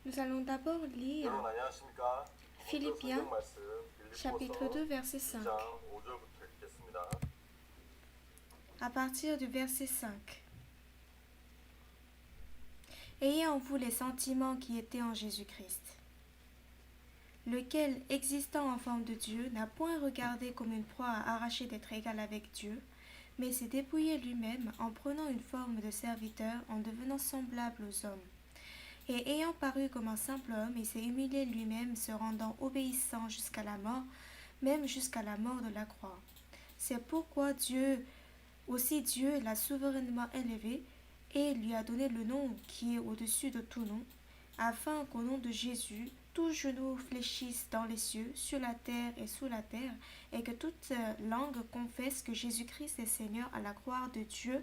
Nous allons d'abord lire 여러분 안녕하십니까? Philippiens 성경 말씀 chapitre 2 verset 5 2장 5절부터 읽겠습니다. à partir du verset 5. Ayez en vous les sentiments qui étaient en Jésus-Christ, lequel, existant en forme de Dieu, n'a point regardé comme une proie à arracher d'être égal avec Dieu, mais s'est dépouillé lui-même en prenant une forme de serviteur, en devenant semblable aux hommes. Et ayant paru comme un simple homme, il s'est humilié lui-même, se rendant obéissant jusqu'à la mort, même jusqu'à la mort de la croix. C'est pourquoi Dieu l'a souverainement élevé et lui a donné le nom qui est au-dessus de tout nom, afin qu'au nom de Jésus, tout genou fléchisse dans les cieux, sur la terre et sous la terre, et que toute langue confesse que Jésus-Christ est Seigneur à la gloire de Dieu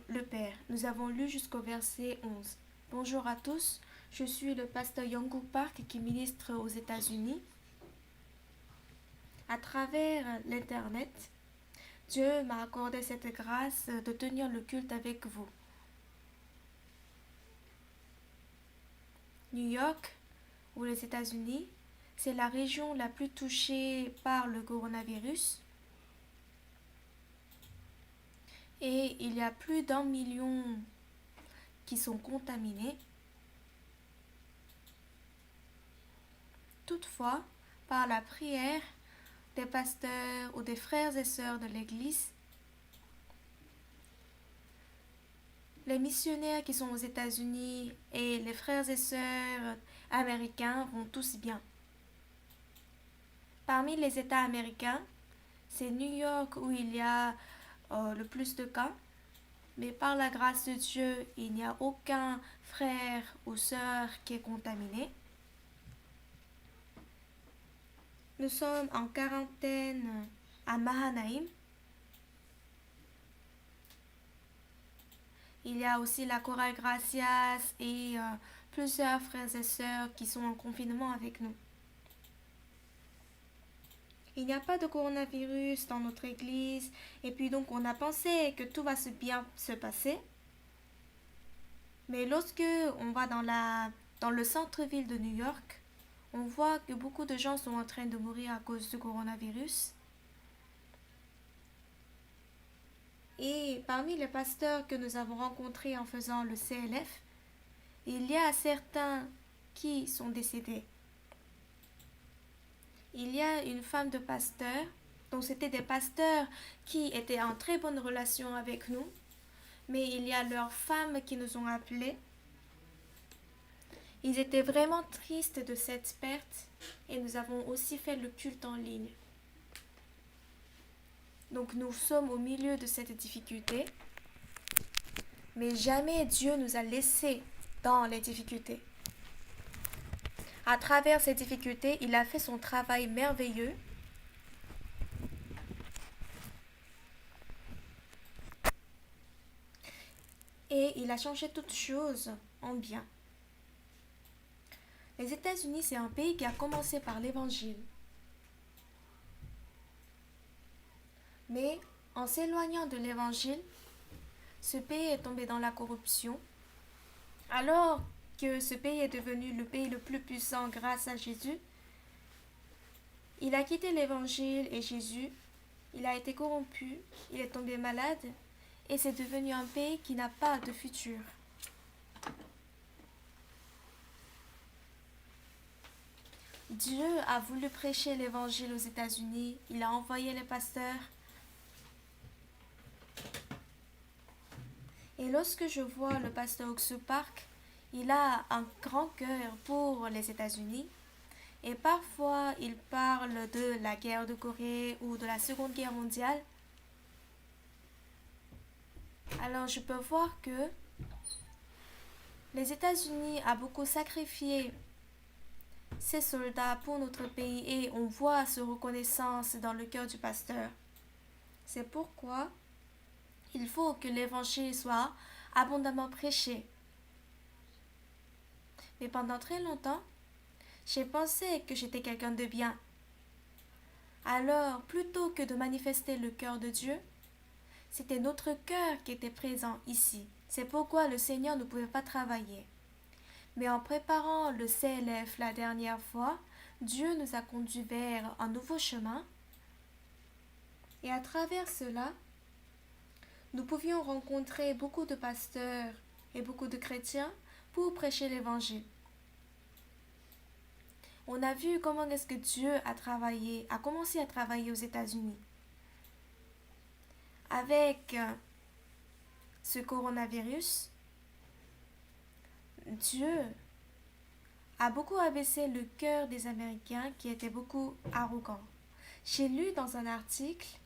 le Père. Nous avons lu jusqu'au verset 11. Bonjour à tous, je suis le pasteur Yongu Park qui ministre aux États-Unis. À travers l'Internet, Dieu m'a accordé cette grâce de tenir le culte avec vous. New York, ou les États-Unis, c'est la région la plus touchée par le coronavirus. Et il y a plus d'1 million qui sont contaminés. Toutefois, par la prière des pasteurs ou des frères et sœurs de l'Église, les missionnaires qui sont aux États-Unis et les frères et sœurs américains vont tous bien. Parmi les États américains, c'est New York où il y a le plus de cas, mais par la grâce de Dieu, il n'y a aucun frère ou sœur qui est contaminé. Nous sommes en quarantaine à Mahanaim. Il y a aussi la chorale Gracias et plusieurs frères et sœurs qui sont en confinement avec nous. Il n'y a pas de coronavirus dans notre église et puis donc on a pensé que tout va bien se passer. Mais lorsque on va dans le centre-ville de New York, on voit que beaucoup de gens sont en train de mourir à cause du coronavirus. Et parmi les pasteurs que nous avons rencontrés en faisant le CLF, il y a certains qui sont décédés. Il y a une femme de pasteur, donc c'était des pasteurs qui étaient en très bonne relation avec nous, mais il y a leurs femmes qui nous ont appelés. Ils étaient vraiment tristes de cette perte et nous avons aussi fait le culte en ligne. Donc nous sommes au milieu de cette difficulté, mais jamais Dieu nous a laissés dans les difficultés. À travers ces difficultés, il a fait son travail merveilleux. Et il a changé toutes choses en bien. Les États-Unis, c'est un pays qui a commencé par l'évangile. Mais en s'éloignant de l'évangile, ce pays est tombé dans la corruption. Alors que ce pays est devenu le pays le plus puissant grâce à Jésus, il a quitté l'évangile et Jésus, il a été corrompu, il est tombé malade et c'est devenu un pays qui n'a pas de futur. Dieu a voulu prêcher l'évangile aux États-Unis, il a envoyé les pasteurs. Et lorsque je vois le pasteur Oxu Park, il a un grand cœur pour les États-Unis. Et parfois, il parle de la guerre de Corée ou de la Seconde Guerre mondiale. Alors, je peux voir que les États-Unis ont beaucoup sacrifié ses soldats pour notre pays et on voit cette reconnaissance dans le cœur du pasteur. C'est pourquoi il faut que l'évangile soit abondamment prêché. Mais pendant très longtemps, j'ai pensé que j'étais quelqu'un de bien. Alors, plutôt que de manifester le cœur de Dieu, c'était notre cœur qui était présent ici. C'est pourquoi le Seigneur ne pouvait pas travailler. Mais en préparant le CLF la dernière fois, Dieu nous a conduits vers un nouveau chemin. Et à travers cela, nous pouvions rencontrer beaucoup de pasteurs et beaucoup de chrétiens pour prêcher l'évangile. On a vu comment est-ce que Dieu a commencé à travailler aux États-Unis. Avec ce coronavirus, Dieu a beaucoup abaissé le cœur des Américains qui étaient beaucoup arrogants. J'ai lu dans un article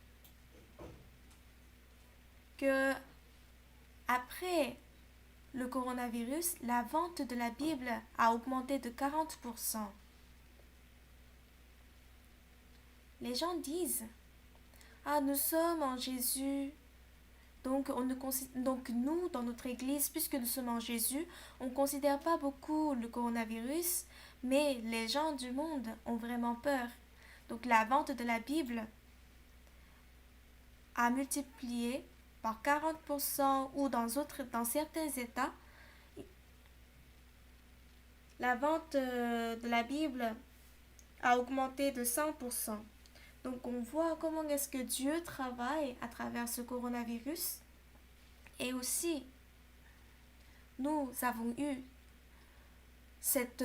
que après le coronavirus, la vente de la Bible a augmenté de 40%. Les gens disent, ah, nous sommes en Jésus. Donc nous, dans notre église, puisque nous sommes en Jésus, on ne considère pas beaucoup le coronavirus, mais les gens du monde ont vraiment peur. Donc la vente de la Bible a multiplié par 40% ou dans certains États, la vente de la Bible a augmenté de 100%. Donc on voit comment est-ce que Dieu travaille à travers ce coronavirus. Et aussi, nous avons eu cette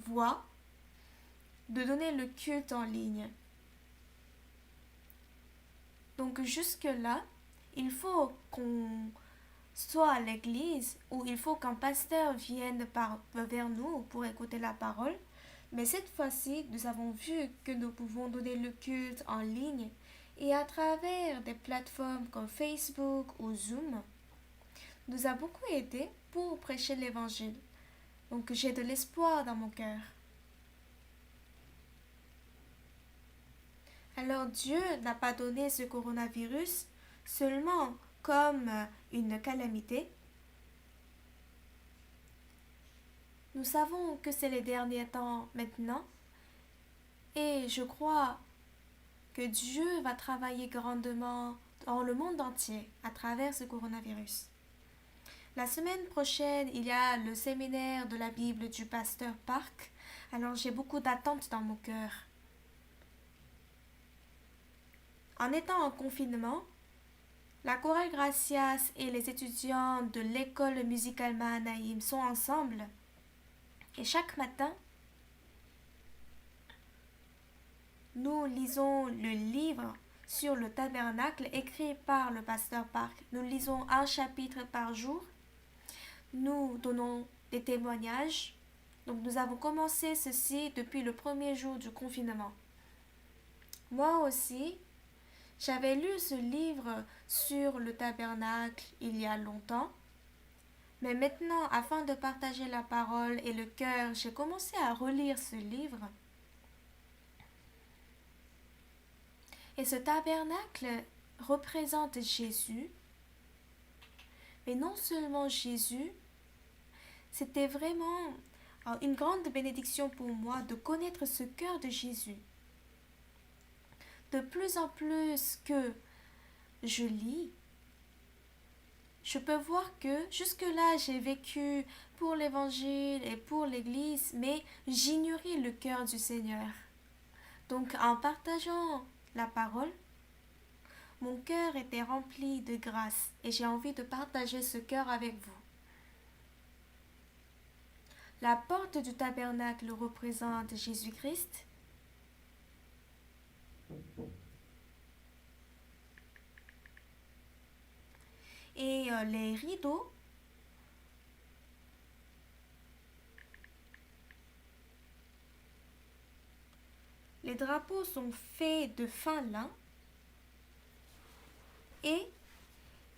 voie de donner le culte en ligne. Donc jusque-là, il faut qu'on soit à l'église ou il faut qu'un pasteur vienne vers nous pour écouter la parole. Mais cette fois-ci, nous avons vu que nous pouvons donner le culte en ligne et à travers des plateformes comme Facebook ou Zoom, nous a beaucoup aidé pour prêcher l'évangile. Donc j'ai de l'espoir dans mon cœur. Alors Dieu n'a pas donné ce coronavirus seulement comme une calamité. Nous savons que c'est les derniers temps maintenant et je crois que Dieu va travailler grandement dans le monde entier à travers ce coronavirus. La semaine prochaine, il y a le séminaire de la Bible du pasteur Park, alors j'ai beaucoup d'attentes dans mon cœur. En étant en confinement, la chorale Gracias et les étudiants de l'école musicale Mahanaïm sont ensemble. Et chaque matin, nous lisons le livre sur le tabernacle écrit par le pasteur Park. Nous lisons un chapitre par jour. Nous donnons des témoignages. Donc nous avons commencé ceci depuis le premier jour du confinement. Moi aussi, j'avais lu ce livre sur le tabernacle il y a longtemps. Mais maintenant, afin de partager la parole et le cœur, j'ai commencé à relire ce livre. Et ce tabernacle représente Jésus. Mais non seulement Jésus, c'était vraiment une grande bénédiction pour moi de connaître ce cœur de Jésus. De plus en plus que je lis, je peux voir que jusque-là j'ai vécu pour l'évangile et pour l'église, mais j'ignorais le cœur du Seigneur. Donc en partageant la parole, mon cœur était rempli de grâce et j'ai envie de partager ce cœur avec vous. La porte du tabernacle représente Jésus-Christ. Et les rideaux les drapeaux sont faits de fin lin et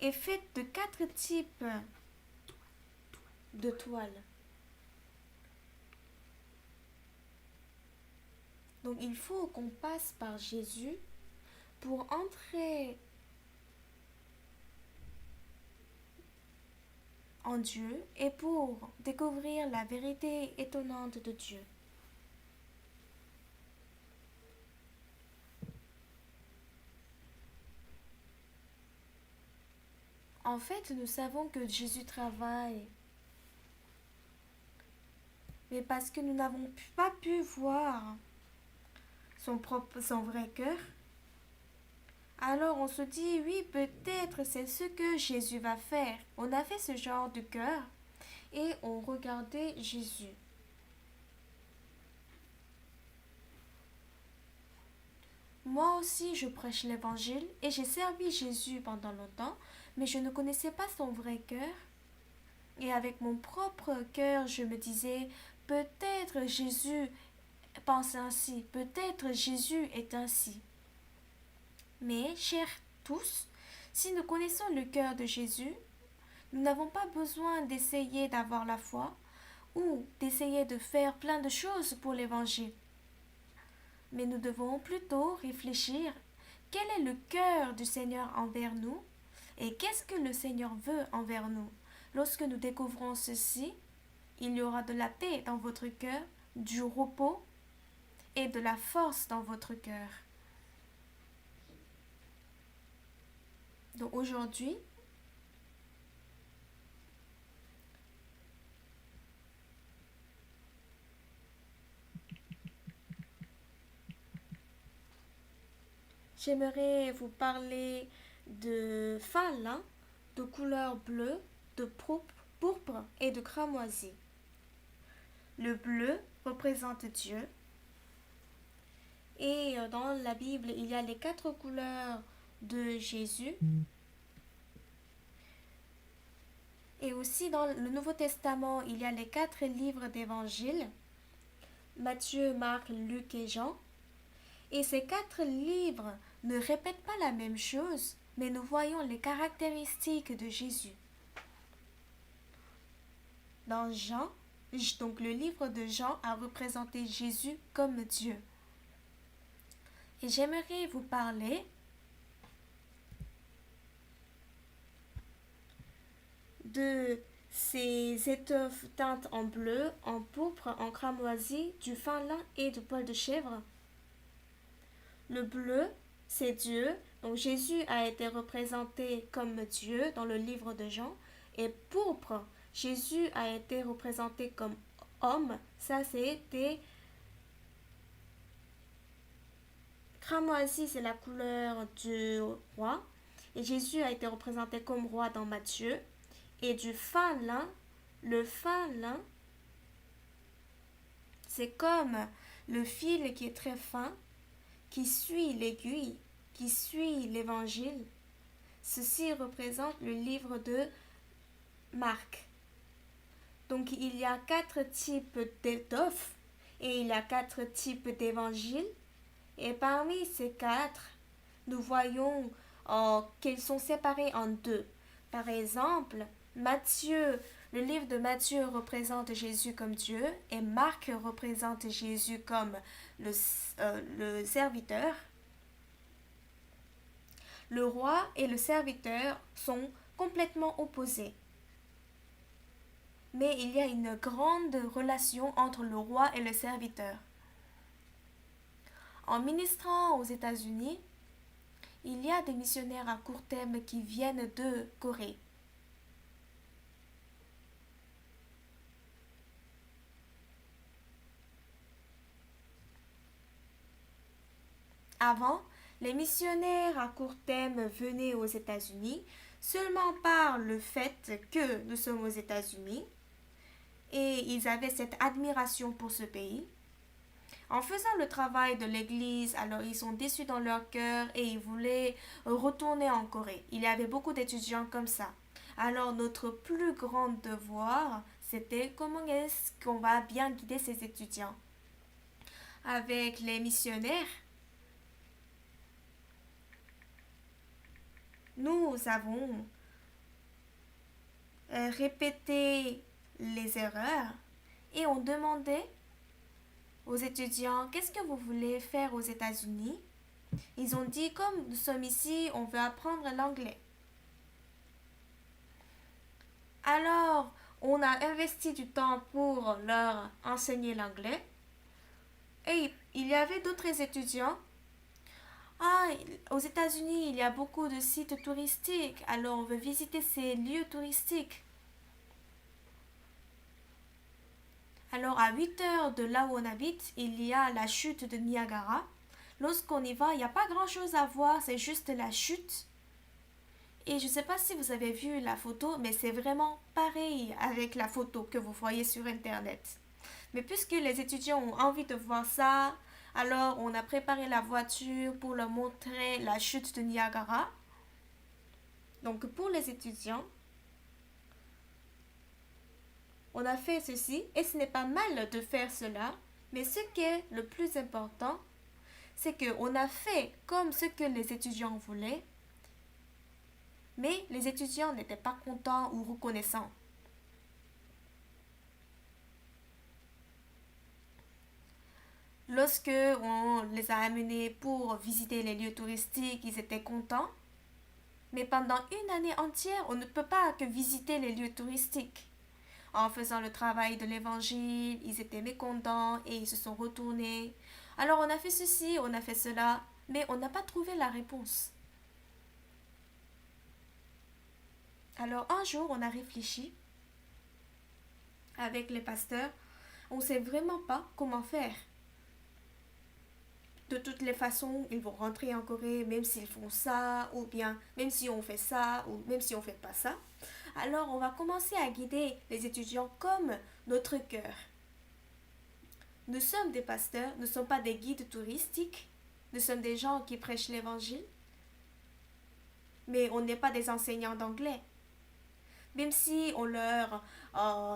est faite de 4 types de toiles. Donc il faut qu'on passe par Jésus pour entrer en Dieu et pour découvrir la vérité étonnante de Dieu. En fait, nous savons que Jésus travaille mais parce que nous n'avons pas pu voir son vrai cœur. Alors on se dit, oui, peut-être c'est ce que Jésus va faire. On a fait ce genre de cœur et on regardait Jésus. Moi aussi, je prêche l'évangile et j'ai servi Jésus pendant longtemps, mais je ne connaissais pas son vrai cœur. Et avec mon propre cœur, je me disais, peut-être Jésus pense ainsi, peut-être Jésus est ainsi. Mais, chers tous, si nous connaissons le cœur de Jésus, nous n'avons pas besoin d'essayer d'avoir la foi ou d'essayer de faire plein de choses pour l'évangile. Mais nous devons plutôt réfléchir quel est le cœur du Seigneur envers nous et qu'est-ce que le Seigneur veut envers nous. Lorsque nous découvrons ceci, il y aura de la paix dans votre cœur, du repos et de la force dans votre cœur. Donc aujourd'hui, j'aimerais vous parler de fin lin, de couleur bleue, de pourpre et de cramoisi. Le bleu représente Dieu. Et dans la Bible, il y a les 4 couleurs de Jésus. Et aussi dans le Nouveau Testament, il y a les 4 livres d'évangile. Matthieu, Marc, Luc et Jean. Et ces 4 livres ne répètent pas la même chose, mais nous voyons les caractéristiques de Jésus. Dans Jean, donc le livre de Jean a représenté Jésus comme Dieu. Et j'aimerais vous parler de ces étoffes teintes en bleu, en pourpre, en cramoisi, du fin lin et du poil de chèvre. Le bleu, c'est Dieu. Donc Jésus a été représenté comme Dieu dans le livre de Jean. Et pourpre, Jésus a été représenté comme homme. Ça, c'était cramoisi, c'est la couleur du roi. Et Jésus a été représenté comme roi dans Matthieu. Et du fin lin, le fin lin, c'est comme le fil qui est très fin, qui suit l'aiguille, qui suit l'évangile. Ceci représente le livre de Marc. Donc il y a 4 types d'étoffes et il y a 4 types d'évangiles. Et parmi ces 4, nous voyons qu'ils sont séparés en 2. Par exemple, Matthieu, le livre de Matthieu représente Jésus comme Dieu et Marc représente Jésus comme le serviteur. Le roi et le serviteur sont complètement opposés. Mais il y a une grande relation entre le roi et le serviteur. En ministrant aux États-Unis, il y a des missionnaires à court terme qui viennent de Corée. Avant, les missionnaires à court terme venaient aux États-Unis seulement par le fait que nous sommes aux États-Unis et ils avaient cette admiration pour ce pays. En faisant le travail de l'Église, alors ils sont déçus dans leur cœur et ils voulaient retourner en Corée. Il y avait beaucoup d'étudiants comme ça. Alors notre plus grand devoir, c'était comment est-ce qu'on va bien guider ces étudiants. Avec les missionnaires, nous avons répété les erreurs et on demandait aux étudiants, qu'est-ce que vous voulez faire aux États-Unis? Ils ont dit, comme nous sommes ici, on veut apprendre l'anglais. Alors, on a investi du temps pour leur enseigner l'anglais. Et il y avait d'autres étudiants. Ah, aux États-Unis, il y a beaucoup de sites touristiques, alors on veut visiter ces lieux touristiques. Alors à 8 heures de là où on habite, il y a la chute de Niagara. Lorsqu'on y va, il n'y a pas grand-chose à voir, c'est juste la chute. Et je ne sais pas si vous avez vu la photo, mais c'est vraiment pareil avec la photo que vous voyez sur Internet. Mais puisque les étudiants ont envie de voir ça, alors on a préparé la voiture pour leur montrer la chute de Niagara. Donc pour les étudiants, on a fait ceci et ce n'est pas mal de faire cela. Mais ce qui est le plus important, c'est qu'on a fait comme ce que les étudiants voulaient, mais les étudiants n'étaient pas contents ou reconnaissants. Lorsque on les a amenés pour visiter les lieux touristiques, ils étaient contents. Mais pendant une année entière, on ne peut pas que visiter les lieux touristiques. En faisant le travail de l'évangile, ils étaient mécontents et ils se sont retournés. Alors on a fait ceci, on a fait cela, mais on n'a pas trouvé la réponse. Alors un jour, on a réfléchi avec les pasteurs. On ne sait vraiment pas comment faire. De toutes les façons, ils vont rentrer en Corée, même s'ils font ça, ou bien même si on fait ça, ou même si on ne fait pas ça. Alors, on va commencer à guider les étudiants comme notre cœur. Nous sommes des pasteurs, nous ne sommes pas des guides touristiques, nous sommes des gens qui prêchent l'évangile, mais on n'est pas des enseignants d'anglais. Même si on leur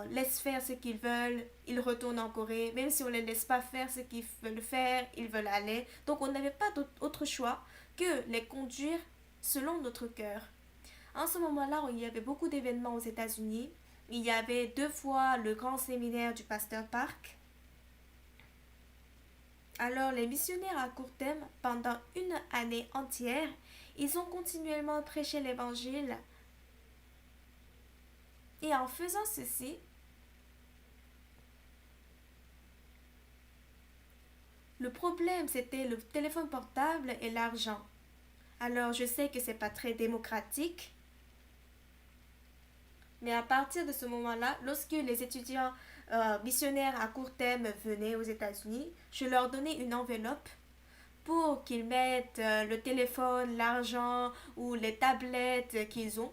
laisse faire ce qu'ils veulent, ils retournent en Corée. Même si on ne les laisse pas faire ce qu'ils veulent faire, ils veulent aller. Donc on n'avait pas d'autre choix que les conduire selon notre cœur. En ce moment-là, il y avait beaucoup d'événements aux États-Unis. Il y avait 2 fois le grand séminaire du pasteur Park. Alors les missionnaires à court terme, pendant une année entière, ils ont continuellement prêché l'évangile. Et en faisant ceci, le problème c'était le téléphone portable et l'argent. Alors je sais que c'est pas très démocratique, mais à partir de ce moment-là, lorsque les étudiants missionnaires à court terme venaient aux États-Unis, je leur donnais une enveloppe pour qu'ils mettent le téléphone, l'argent ou les tablettes qu'ils ont.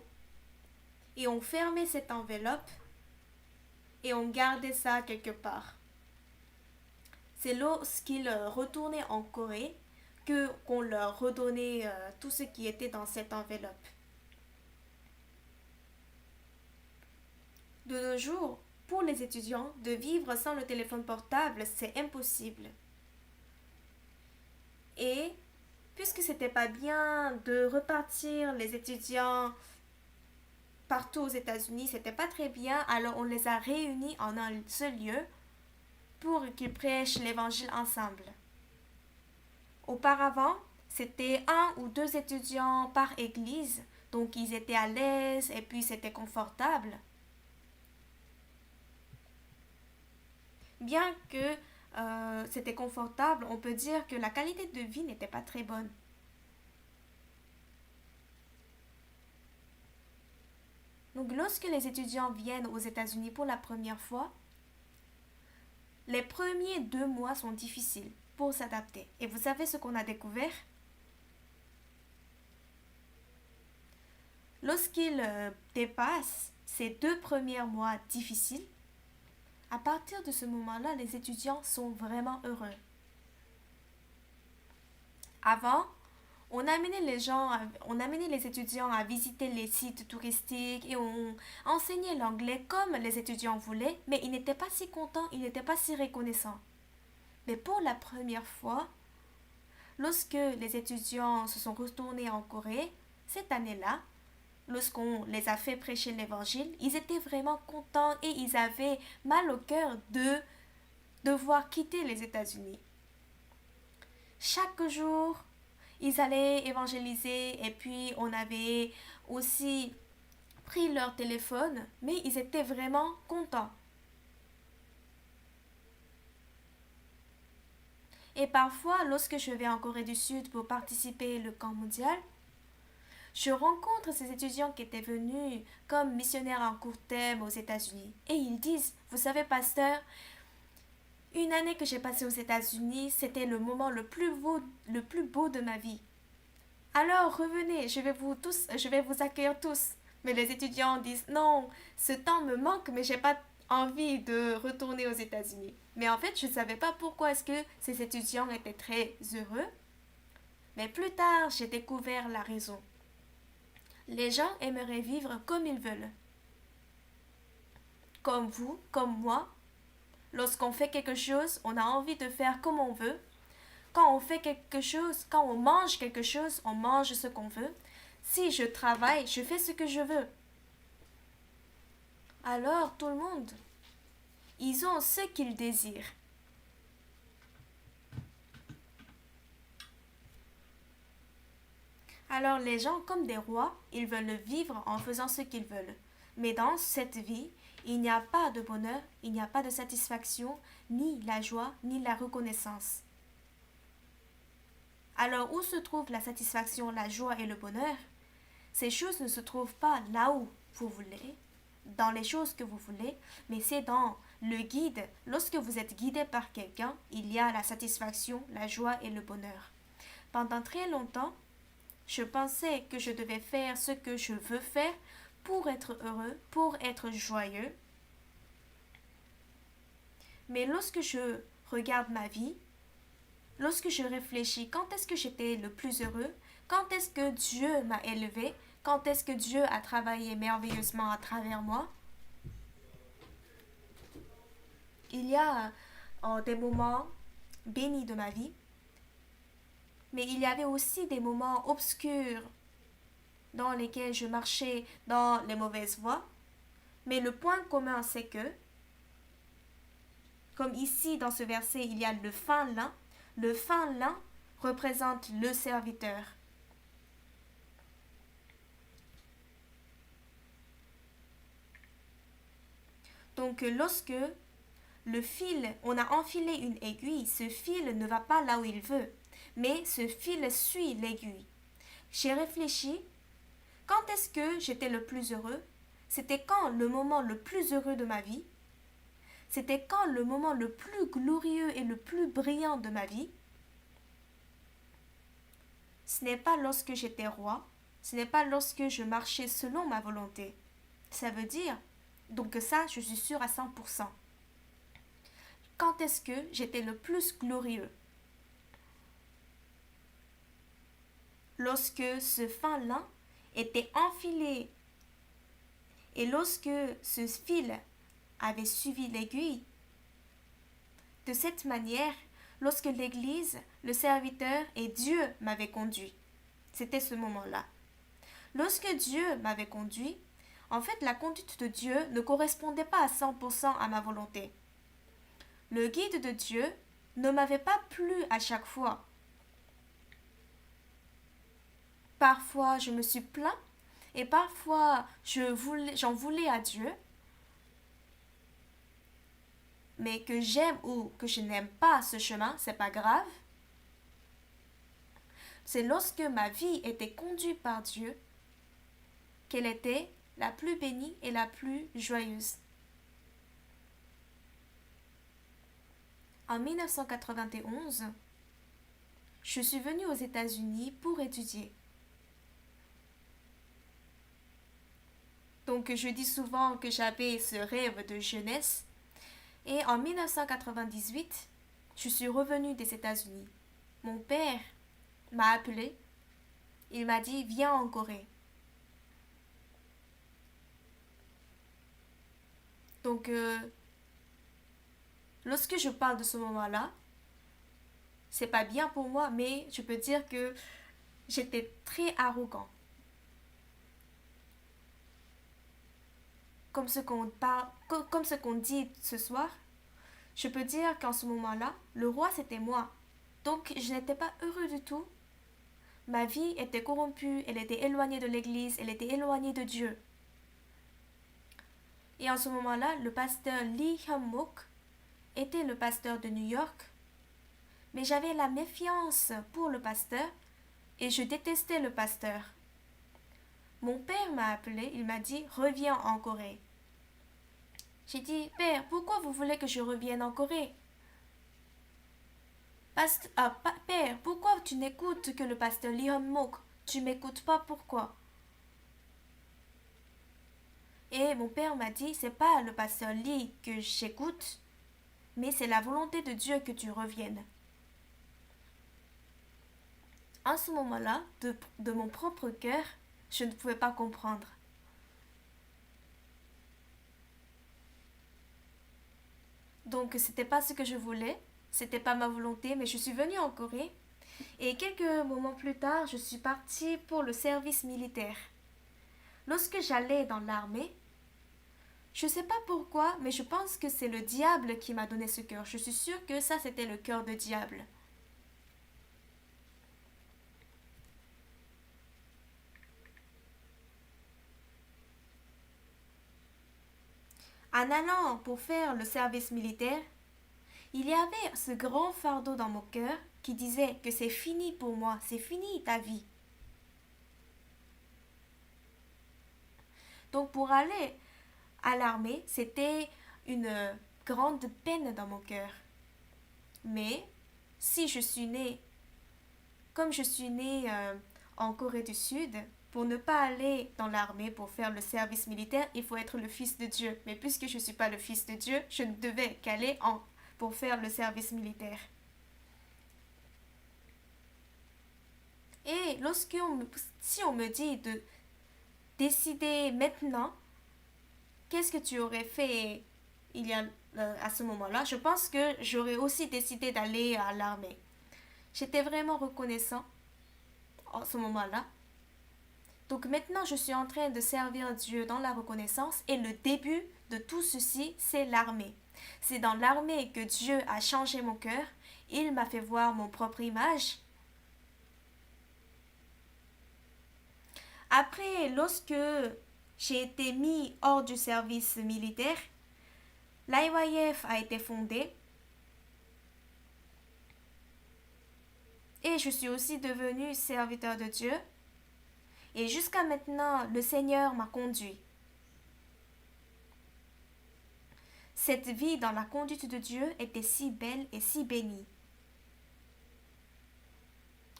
Et on fermait cette enveloppe et on gardait ça quelque part. C'est lorsqu'ils retournaient en Corée qu'on leur redonnait tout ce qui était dans cette enveloppe. De nos jours, pour les étudiants, de vivre sans le téléphone portable, c'est impossible. Et puisque c'était pas bien de repartir les étudiants partout aux États-Unis, c'était pas très bien, alors on les a réunis en un seul lieu pour qu'ils prêchent l'évangile ensemble. Auparavant, c'était 1 ou 2 étudiants par église, donc ils étaient à l'aise et puis c'était confortable. Bien que c'était confortable, on peut dire que la qualité de vie n'était pas très bonne. Donc lorsque les étudiants viennent aux États-Unis pour la première fois, les premiers 2 mois sont difficiles pour s'adapter. Et vous savez ce qu'on a découvert? Lorsqu'ils dépassent ces 2 premiers mois difficiles, à partir de ce moment-là, les étudiants sont vraiment heureux. Avant, on amenait les étudiants à visiter les sites touristiques et on enseignait l'anglais comme les étudiants voulaient, mais ils n'étaient pas si contents, ils n'étaient pas si reconnaissants. Mais pour la première fois, lorsque les étudiants se sont retournés en Corée, cette année-là, lorsqu'on les a fait prêcher l'évangile, ils étaient vraiment contents et ils avaient mal au cœur de devoir quitter les États-Unis. Chaque jour, ils allaient évangéliser et puis on avait aussi pris leur téléphone, mais ils étaient vraiment contents. Et parfois, lorsque je vais en Corée du Sud pour participer au camp mondial, je rencontre ces étudiants qui étaient venus comme missionnaires en court terme aux États-Unis. Et ils disent, vous savez, pasteur, Une année que j'ai passée aux États-Unis, c'était le moment le plus beau de ma vie. Alors revenez, je vais vous accueillir tous. Mais les étudiants disent non, ce temps me manque, mais j'ai pas envie de retourner aux États-Unis. Mais en fait, je ne savais pas pourquoi est-ce que ces étudiants étaient très heureux. Mais plus tard, j'ai découvert la raison. Les gens aimeraient vivre comme ils veulent. Comme vous, comme moi. Lorsqu'on fait quelque chose, on a envie de faire comme on veut. Quand on fait quelque chose, quand on mange quelque chose, on mange ce qu'on veut. Si je travaille, je fais ce que je veux. Alors tout le monde, ils ont ce qu'ils désirent. Alors les gens, comme des rois, ils veulent vivre en faisant ce qu'ils veulent. Mais dans cette vie, il n'y a pas de bonheur, il n'y a pas de satisfaction, ni la joie, ni la reconnaissance. Alors où se trouve la satisfaction, la joie et le bonheur? Ces choses ne se trouvent pas là où vous voulez, dans les choses que vous voulez, mais c'est dans le guide. Lorsque vous êtes guidé par quelqu'un, il y a la satisfaction, la joie et le bonheur. Pendant très longtemps, je pensais que je devais faire ce que je veux faire pour être heureux, pour être joyeux. Mais lorsque je regarde ma vie, lorsque je réfléchis quand est-ce que j'étais le plus heureux, quand est-ce que Dieu m'a élevé, quand est-ce que Dieu a travaillé merveilleusement à travers moi, il y a des moments bénis de ma vie, mais il y avait aussi des moments obscurs dans lesquels je marchais dans les mauvaises voies. Mais le point commun, c'est que, comme ici dans ce verset, il y a le fin lin. Le fin lin représente le serviteur. Donc lorsque le fil, on a enfilé une aiguille, ce fil ne va pas là où il veut, mais ce fil suit l'aiguille. J'ai réfléchi, quand est-ce que j'étais le plus heureux? C'était quand le moment le plus heureux de ma vie? C'était quand le moment le plus glorieux et le plus brillant de ma vie? Ce n'est pas lorsque j'étais roi, ce n'est pas lorsque je marchais selon ma volonté. Ça veut dire, donc ça, je suis sûre à 100%. Quand est-ce que j'étais le plus glorieux? Lorsque ce fin lin était enfilé et lorsque ce fil avait suivi l'aiguille. De cette manière, lorsque l'Église, le serviteur et Dieu m'avaient conduit. C'était ce moment-là. Lorsque Dieu m'avait conduit, en fait, la conduite de Dieu ne correspondait pas à 100% à ma volonté. Le guide de Dieu ne m'avait pas plu à chaque fois. Parfois, je me suis plaint et parfois, j'en voulais à Dieu. Mais que j'aime ou que je n'aime pas ce chemin, c'est pas grave. C'est lorsque ma vie était conduite par Dieu qu'elle était la plus bénie et la plus joyeuse. En 1991, je suis venue aux États-Unis pour étudier. Donc je dis souvent que j'avais ce rêve de jeunesse. Et en 1998, je suis revenue des États-Unis. Mon père m'a appelé. Il m'a dit, viens en Corée. Donc, lorsque je parle de ce moment-là, c'est pas bien pour moi, mais je peux dire que j'étais très arrogant. Comme ce qu'on dit ce soir, je peux dire qu'en ce moment-là, le roi c'était moi. Donc je n'étais pas heureux du tout. Ma vie était corrompue, elle était éloignée de l'église, elle était éloignée de Dieu. Et en ce moment-là, le pasteur Lee Hyun-mook était le pasteur de New York. Mais j'avais la méfiance pour le pasteur et je détestais le pasteur. Mon père m'a appelé, il m'a dit, reviens en Corée. J'ai dit, père, pourquoi vous voulez que je revienne en Corée? Père, pourquoi tu n'écoutes que le pasteur Lee Hum-mok? Tu m'écoutes pas, pourquoi? Et mon père m'a dit, c'est pas le pasteur Lee que j'écoute, mais c'est la volonté de Dieu que tu reviennes. En ce moment-là, de mon propre cœur, je ne pouvais pas comprendre. Donc c'était pas ce que je voulais, c'était pas ma volonté, mais je suis venue en Corée et quelques moments plus tard, je suis partie pour le service militaire. Lorsque j'allais dans l'armée, je sais pas pourquoi, mais je pense que c'est le diable qui m'a donné ce cœur. Je suis sûre que ça c'était le cœur de diable. En allant pour faire le service militaire, il y avait ce grand fardeau dans mon cœur qui disait que c'est fini pour moi, c'est fini ta vie. Donc pour aller à l'armée, c'était une grande peine dans mon cœur. Mais si je suis née, comme je suis née en Corée du Sud, pour ne pas aller dans l'armée pour faire le service militaire, il faut être le fils de Dieu. Mais puisque je ne suis pas le fils de Dieu, je ne devais qu'aller pour faire le service militaire. Et si on me dit de décider maintenant, qu'est-ce que tu aurais fait à ce moment-là? Je pense que j'aurais aussi décidé d'aller à l'armée. J'étais vraiment reconnaissant en ce moment-là. Donc maintenant, je suis en train de servir Dieu dans la reconnaissance et le début de tout ceci, c'est l'armée. C'est dans l'armée que Dieu a changé mon cœur. Il m'a fait voir mon propre image. Après, lorsque j'ai été mis hors du service militaire, l'IYF a été fondée et je suis aussi devenue serviteur de Dieu. Et jusqu'à maintenant, le Seigneur m'a conduit. Cette vie dans la conduite de Dieu était si belle et si bénie.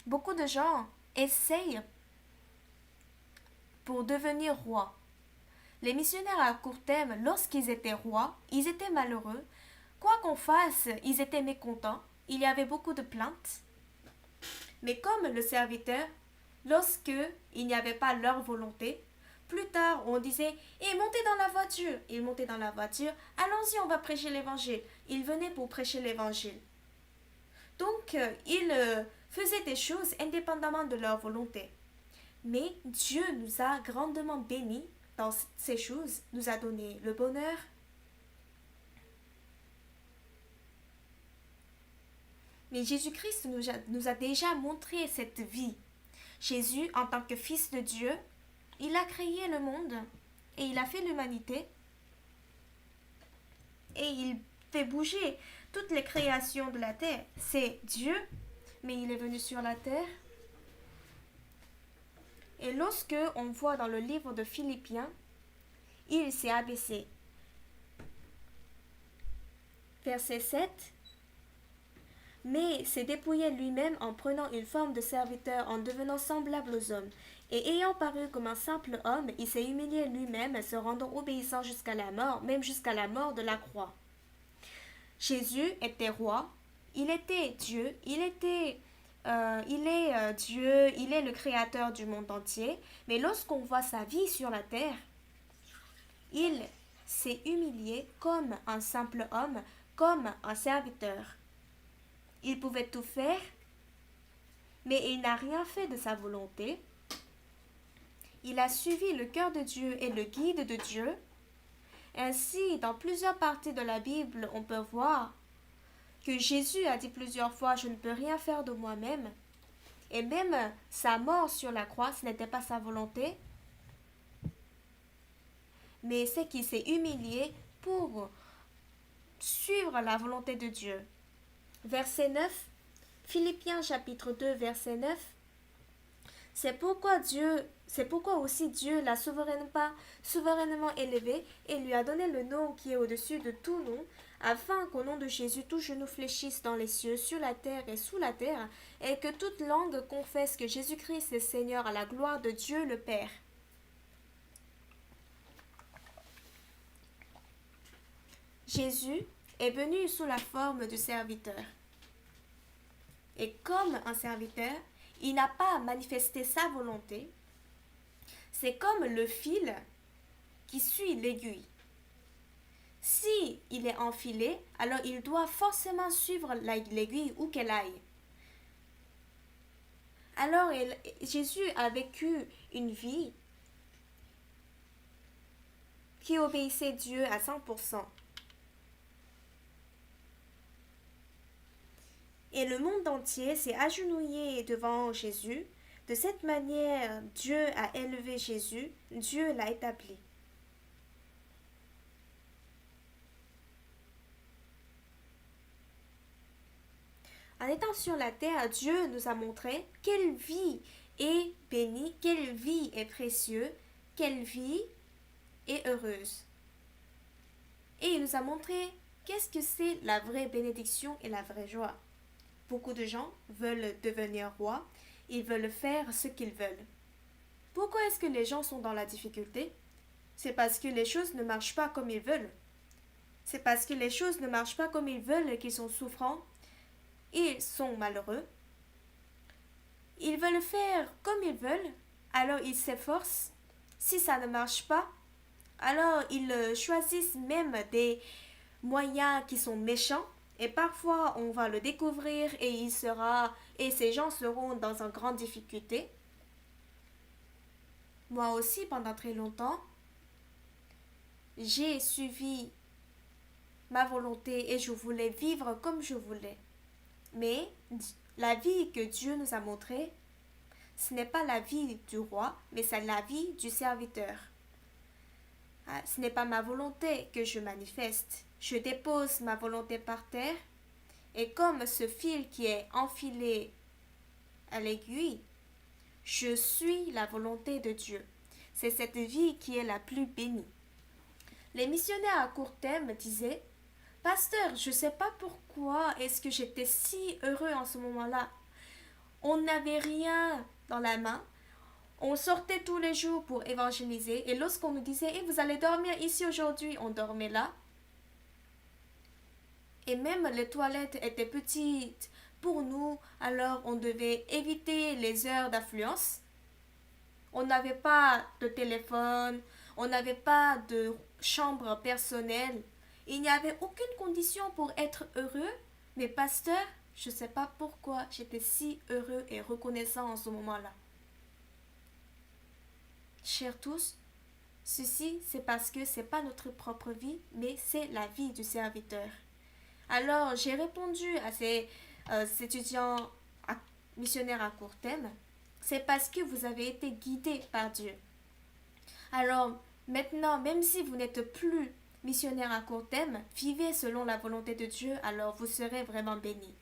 Beaucoup de gens essayent pour devenir roi. Les missionnaires à court terme, lorsqu'ils étaient rois, ils étaient malheureux. Quoi qu'on fasse, ils étaient mécontents. Il y avait beaucoup de plaintes. Mais comme le serviteur, lorsque il n'y avait pas leur volonté, plus tard on disait « Et montez dans la voiture !» Ils montaient dans la voiture « Allons-y, on va prêcher l'évangile !» Ils venaient pour prêcher l'évangile. Donc, ils faisaient des choses indépendamment de leur volonté. Mais Dieu nous a grandement bénis dans ces choses, nous a donné le bonheur. Mais Jésus-Christ nous a déjà montré cette vie. Jésus, en tant que Fils de Dieu, il a créé le monde et il a fait l'humanité. Et il fait bouger toutes les créations de la terre. C'est Dieu, mais il est venu sur la terre. Et lorsque on voit dans le livre de Philippiens, il s'est abaissé. Verset 7. Mais s'est dépouillé lui-même en prenant une forme de serviteur, en devenant semblable aux hommes. Et ayant paru comme un simple homme, il s'est humilié lui-même, se rendant obéissant jusqu'à la mort, même jusqu'à la mort de la croix. Jésus était roi, il était Dieu, il est Dieu, il est le créateur du monde entier, mais lorsqu'on voit sa vie sur la terre, il s'est humilié comme un simple homme, comme un serviteur. Il pouvait tout faire, mais il n'a rien fait de sa volonté. Il a suivi le cœur de Dieu et le guide de Dieu. Ainsi, dans plusieurs parties de la Bible, on peut voir que Jésus a dit plusieurs fois « Je ne peux rien faire de moi-même ». Et même sa mort sur la croix, ce n'était pas sa volonté, mais c'est qu'il s'est humilié pour suivre la volonté de Dieu. Verset 9, Philippiens chapitre 2, verset 9. C'est pourquoi aussi Dieu l'a souverainement élevé et lui a donné le nom qui est au-dessus de tout nom, afin qu'au nom de Jésus, tout genou fléchisse dans les cieux, sur la terre et sous la terre, et que toute langue confesse que Jésus-Christ est Seigneur à la gloire de Dieu le Père. Jésus est venu sous la forme de serviteur. Et comme un serviteur, il n'a pas manifesté sa volonté. C'est comme le fil qui suit l'aiguille. Si il est enfilé, alors il doit forcément suivre l'aiguille où qu'elle aille. Alors Jésus a vécu une vie qui obéissait Dieu à 100%. Et le monde entier s'est agenouillé devant Jésus. De cette manière, Dieu a élevé Jésus, Dieu l'a établi. En étant sur la terre, Dieu nous a montré quelle vie est bénie, quelle vie est précieuse, quelle vie est heureuse. Et il nous a montré qu'est-ce que c'est la vraie bénédiction et la vraie joie. Beaucoup de gens veulent devenir rois, ils veulent faire ce qu'ils veulent. Pourquoi est-ce que les gens sont dans la difficulté? C'est parce que les choses ne marchent pas comme ils veulent. C'est parce que les choses ne marchent pas comme ils veulent qu'ils sont souffrants. Ils sont malheureux. Ils veulent faire comme ils veulent, alors ils s'efforcent. Si ça ne marche pas, alors ils choisissent même des moyens qui sont méchants. Et parfois, on va le découvrir et ces gens seront dans une grande difficulté. Moi aussi, pendant très longtemps, j'ai suivi ma volonté et je voulais vivre comme je voulais. Mais la vie que Dieu nous a montrée, ce n'est pas la vie du roi, mais c'est la vie du serviteur. Ce n'est pas ma volonté que je manifeste. Je dépose ma volonté par terre et comme ce fil qui est enfilé à l'aiguille, je suis la volonté de Dieu. C'est cette vie qui est la plus bénie. Les missionnaires à court terme disaient: Pasteur, je ne sais pas pourquoi est-ce que j'étais si heureux en ce moment-là. On n'avait rien dans la main. On sortait tous les jours pour évangéliser. Et lorsqu'on nous disait: vous allez dormir ici aujourd'hui, on dormait là. Et même les toilettes étaient petites pour nous, alors on devait éviter les heures d'affluence. On n'avait pas de téléphone, on n'avait pas de chambre personnelle. Il n'y avait aucune condition pour être heureux, mais pasteur, je ne sais pas pourquoi j'étais si heureux et reconnaissant en ce moment-là. Chers tous, ceci c'est parce que ce n'est pas notre propre vie, mais c'est la vie du serviteur. Alors j'ai répondu à ces étudiants missionnaires à court terme, c'est parce que vous avez été guidés par Dieu. Alors maintenant, même si vous n'êtes plus missionnaire à court terme, vivez selon la volonté de Dieu, alors vous serez vraiment bénis.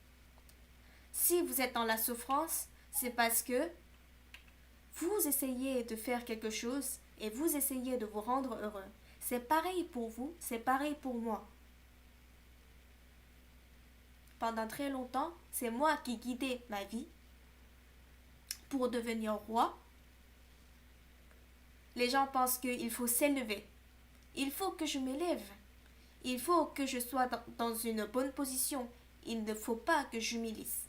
Si vous êtes dans la souffrance, c'est parce que vous essayez de faire quelque chose et vous essayez de vous rendre heureux. C'est pareil pour vous, c'est pareil pour moi. Pendant très longtemps, c'est moi qui guidais ma vie pour devenir roi. Les gens pensent qu'il faut s'élever. Il faut que je m'élève. Il faut que je sois dans une bonne position. Il ne faut pas que j'humilise.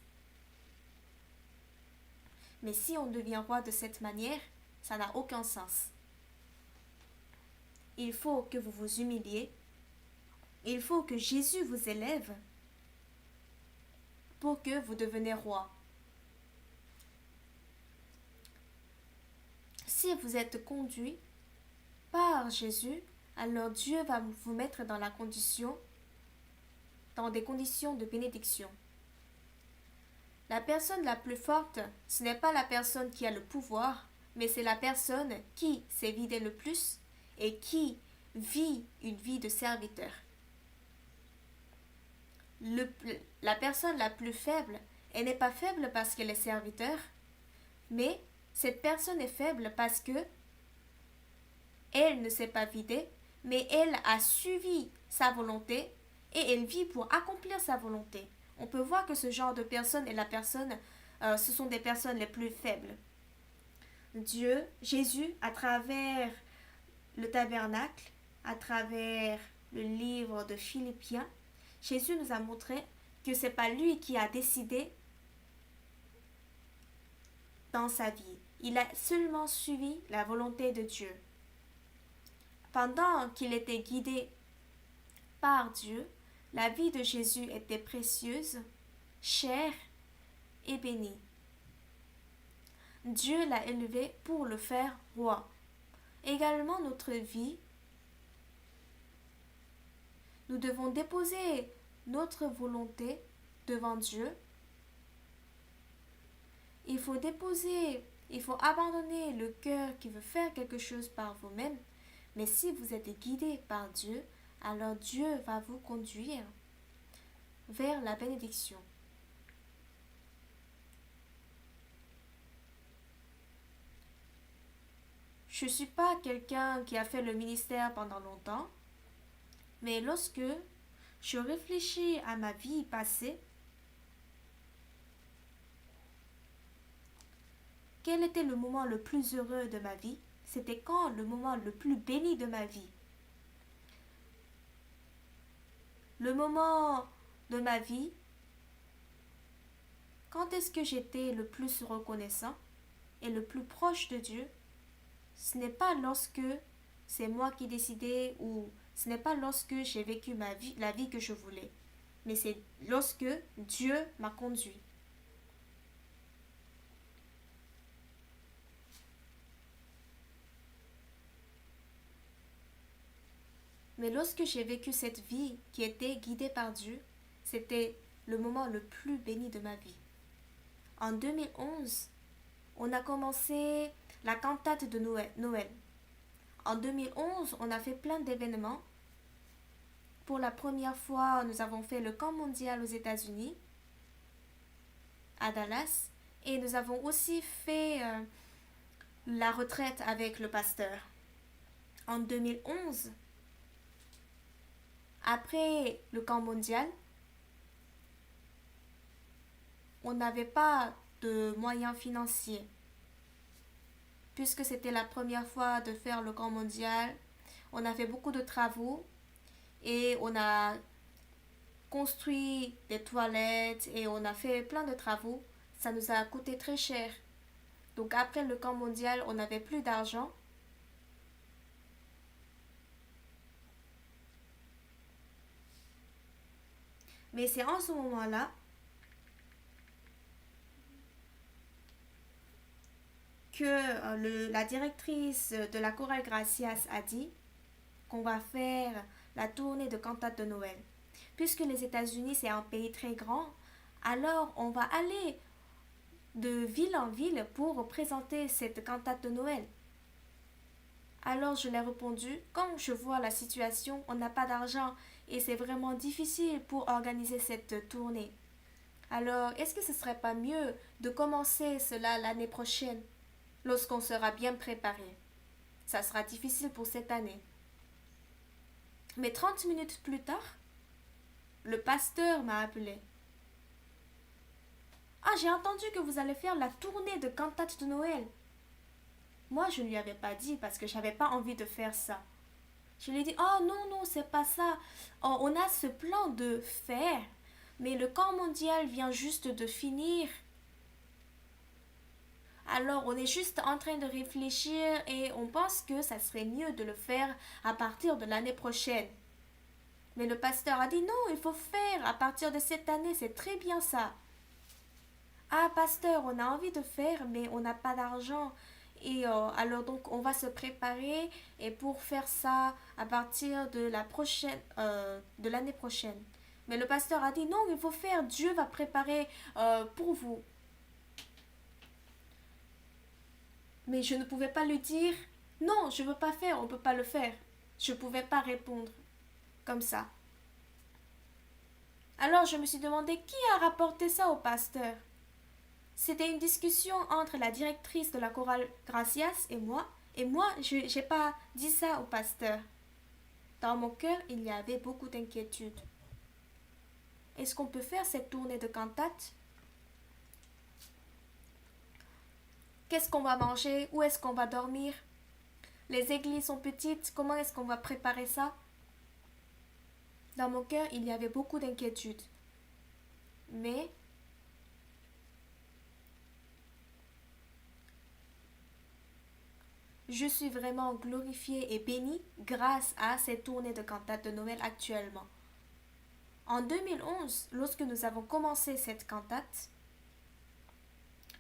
Mais si on devient roi de cette manière, ça n'a aucun sens. Il faut que vous vous humiliez. Il faut que Jésus vous élève pour que vous deveniez roi. Si vous êtes conduit par Jésus, alors Dieu va vous mettre dans des conditions de bénédiction. La personne la plus forte, ce n'est pas la personne qui a le pouvoir, mais c'est la personne qui s'est vidée le plus et qui vit une vie de serviteur. La personne la plus faible, elle n'est pas faible parce qu'elle est serviteur, mais cette personne est faible parce que elle ne s'est pas vidée, mais elle a suivi sa volonté et elle vit pour accomplir sa volonté. On peut voir que ce genre de personne est ce sont des personnes les plus faibles. Dieu, Jésus, à travers le tabernacle, à travers le livre de Philippiens, Jésus nous a montré que c'est pas lui qui a décidé dans sa vie. Il a seulement suivi la volonté de Dieu. Pendant qu'il était guidé par Dieu, la vie de Jésus était précieuse, chère et bénie. Dieu l'a élevé pour le faire roi. Également notre vie, nous devons déposer notre volonté devant Dieu. Il faut abandonner le cœur qui veut faire quelque chose par vous-même. Mais si vous êtes guidé par Dieu, alors Dieu va vous conduire vers la bénédiction. Je ne suis pas quelqu'un qui a fait le ministère pendant longtemps, mais lorsque je réfléchis à ma vie passée, quel était le moment le plus heureux de ma vie? C'était quand le moment le plus béni de ma vie? Le moment de ma vie, quand est-ce que j'étais le plus reconnaissant et le plus proche de Dieu? Ce n'est pas lorsque c'est moi qui décidais ou ce n'est pas lorsque j'ai vécu la vie que je voulais, mais c'est lorsque Dieu m'a conduit. Mais lorsque j'ai vécu cette vie qui était guidée par Dieu, c'était le moment le plus béni de ma vie. En 2011, on a commencé la cantate de Noël. En 2011, on a fait plein d'événements. Pour la première fois, nous avons fait le camp mondial aux États-Unis, à Dallas, et nous avons aussi fait la retraite avec le pasteur. En 2011, après le camp mondial, on n'avait pas de moyens financiers. Puisque c'était la première fois de faire le camp mondial, on a fait beaucoup de travaux et on a construit des toilettes et on a fait plein de travaux. Ça nous a coûté très cher. Donc après le camp mondial, on n'avait plus d'argent. Mais c'est en ce moment-là que la directrice de la chorale Gracias a dit qu'on va faire la tournée de cantate de Noël. Puisque les États-Unis, c'est un pays très grand, alors on va aller de ville en ville pour présenter cette cantate de Noël. Alors je lui ai répondu, quand je vois la situation, on n'a pas d'argent et c'est vraiment difficile pour organiser cette tournée. Alors, est-ce que ce ne serait pas mieux de commencer cela l'année prochaine, lorsqu'on sera bien préparé? Ça sera difficile pour cette année. Mais 30 minutes plus tard, le pasteur m'a appelé. Ah, j'ai entendu que vous allez faire la tournée de cantate de Noël. Moi, je ne lui avais pas dit parce que je n'avais pas envie de faire ça. Je lui ai dit, oh non, c'est pas ça. Oh, on a ce plan de faire, mais le camp mondial vient juste de finir. Alors, on est juste en train de réfléchir et on pense que ça serait mieux de le faire à partir de l'année prochaine. Mais le pasteur a dit, non, il faut faire à partir de cette année, c'est très bien ça. Ah, pasteur, on a envie de faire, mais on n'a pas d'argent. Et alors donc on va se préparer et pour faire ça à partir de l'année prochaine. Mais le pasteur a dit non, il faut faire, Dieu va préparer pour vous. Mais je ne pouvais pas lui dire non, je ne veux pas faire, on ne peut pas le faire. Je ne pouvais pas répondre comme ça. Alors je me suis demandé qui a rapporté ça au pasteur. C'était une discussion entre la directrice de la chorale Gracias et moi je n'ai pas dit ça au pasteur. Dans mon cœur, il y avait beaucoup d'inquiétude. Est-ce qu'on peut faire cette tournée de cantates? Qu'est-ce qu'on va manger? Où est-ce qu'on va dormir? Les églises sont petites, comment est-ce qu'on va préparer ça? Dans mon cœur, il y avait beaucoup d'inquiétudes. Mais je suis vraiment glorifiée et bénie grâce à cette tournée de cantates de Noël actuellement. En 2011, lorsque nous avons commencé cette cantate,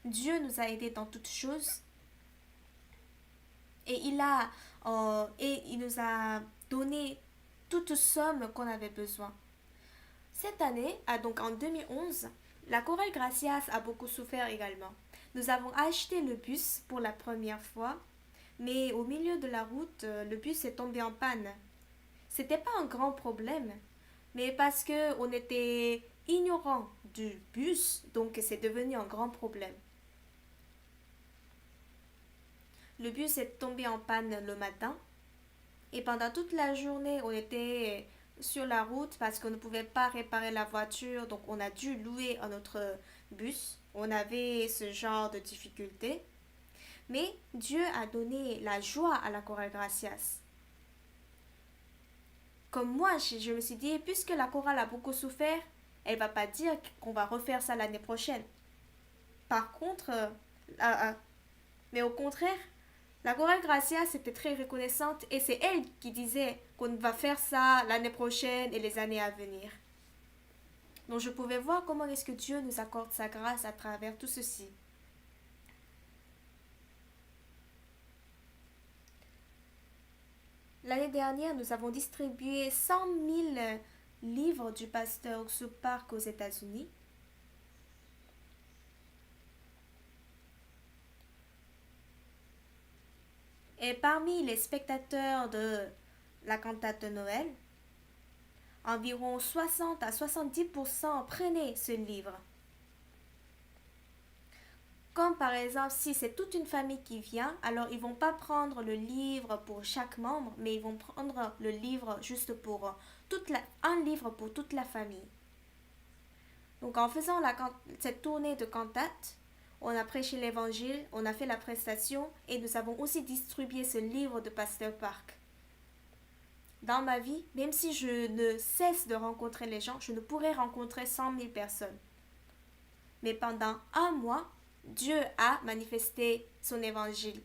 Dieu nous a aidés dans toutes choses et il nous a donné toute somme qu'on avait besoin. Cette année, donc en 2011, la chorale Gracias a beaucoup souffert également. Nous avons acheté le bus pour la première fois, mais au milieu de la route, le bus est tombé en panne. C'était pas un grand problème, mais parce que on était ignorant du bus, donc c'est devenu un grand problème. Le bus est tombé en panne le matin et pendant toute la journée, on était sur la route parce qu'on ne pouvait pas réparer la voiture, donc on a dû louer un autre bus. On avait ce genre de difficultés. Mais Dieu a donné la joie à la chorale Gracias. Comme moi, je me suis dit, puisque la chorale a beaucoup souffert, elle va pas dire qu'on va refaire ça l'année prochaine. Par contre, mais au contraire, la chorale Gracias était très reconnaissante et c'est elle qui disait qu'on va faire ça l'année prochaine et les années à venir. Donc je pouvais voir comment est-ce que Dieu nous accorde sa grâce à travers tout ceci. L'année dernière, nous avons distribué 100 000 livres du pasteur Oxu Park aux États-Unis. Et parmi les spectateurs de la cantate de Noël, environ 60 à 70% prenaient ce livre. Comme par exemple, si c'est toute une famille qui vient, alors ils vont pas prendre le livre pour chaque membre, mais ils vont prendre le livre juste pour un livre pour toute la famille. Donc en faisant cette tournée de cantates, on a prêché l'évangile, on a fait la prestation et nous avons aussi distribué ce livre de Pasteur Park. Dans ma vie, même si je ne cesse de rencontrer les gens, je ne pourrais rencontrer 100 000 personnes. Mais pendant un mois, Dieu a manifesté son évangile.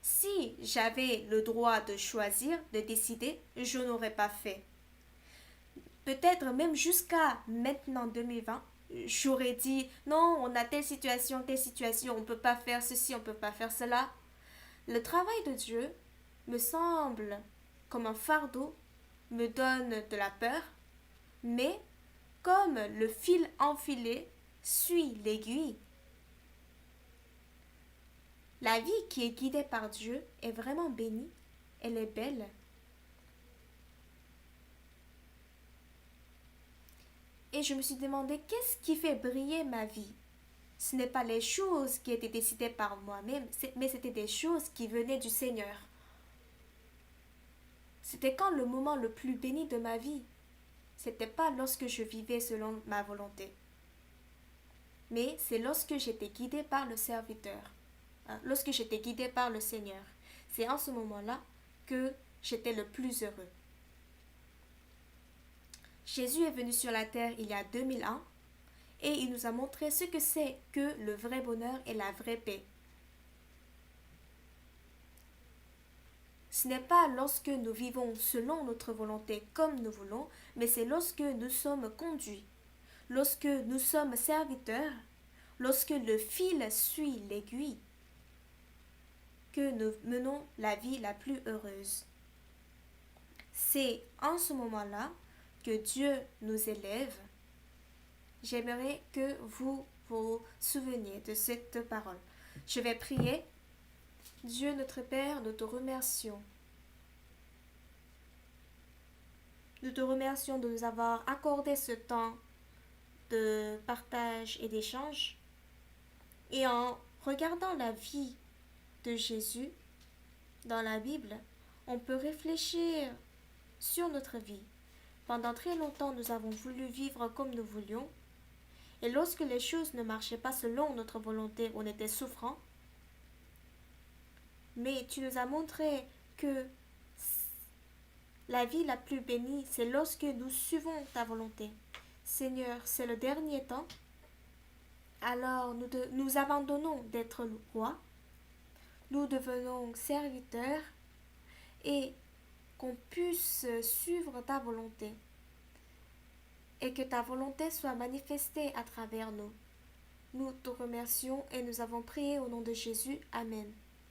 Si j'avais le droit de choisir, de décider, je n'aurais pas fait. Peut-être même jusqu'à maintenant 2020, j'aurais dit non, on a telle situation, on ne peut pas faire ceci, on ne peut pas faire cela. Le travail de Dieu me semble comme un fardeau, me donne de la peur, mais comme le fil enfilé suit l'aiguille. La vie qui est guidée par Dieu est vraiment bénie, elle est belle. Et je me suis demandé qu'est-ce qui fait briller ma vie. Ce n'est pas les choses qui étaient décidées par moi-même, mais c'était des choses qui venaient du Seigneur. C'était quand le moment le plus béni de ma vie. C'était pas lorsque je vivais selon ma volonté. Mais c'est lorsque j'étais guidée par le serviteur. Lorsque j'étais guidée par le Seigneur. C'est en ce moment-là que j'étais le plus heureux. Jésus est venu sur la terre il y a 2000 ans et il nous a montré ce que c'est que le vrai bonheur et la vraie paix. Ce n'est pas lorsque nous vivons selon notre volonté comme nous voulons, mais c'est lorsque nous sommes conduits, lorsque nous sommes serviteurs, lorsque le fil suit l'aiguille, que nous menons la vie la plus heureuse. C'est en ce moment-là que Dieu nous élève. J'aimerais que vous vous souveniez de cette parole. Je vais prier. Dieu notre Père, nous te remercions. Nous te remercions de nous avoir accordé ce temps de partage et d'échange. Et en regardant la vie de Jésus dans la Bible, on peut réfléchir sur notre vie. Pendant très longtemps, nous avons voulu vivre comme nous voulions. Et lorsque les choses ne marchaient pas selon notre volonté, on était souffrant. Mais tu nous as montré que la vie la plus bénie, c'est lorsque nous suivons ta volonté. Seigneur, c'est le dernier temps. Alors nous abandonnons d'être le roi. Nous devenons serviteurs et qu'on puisse suivre ta volonté. Et que ta volonté soit manifestée à travers nous. Nous te remercions et nous avons prié au nom de Jésus. Amen.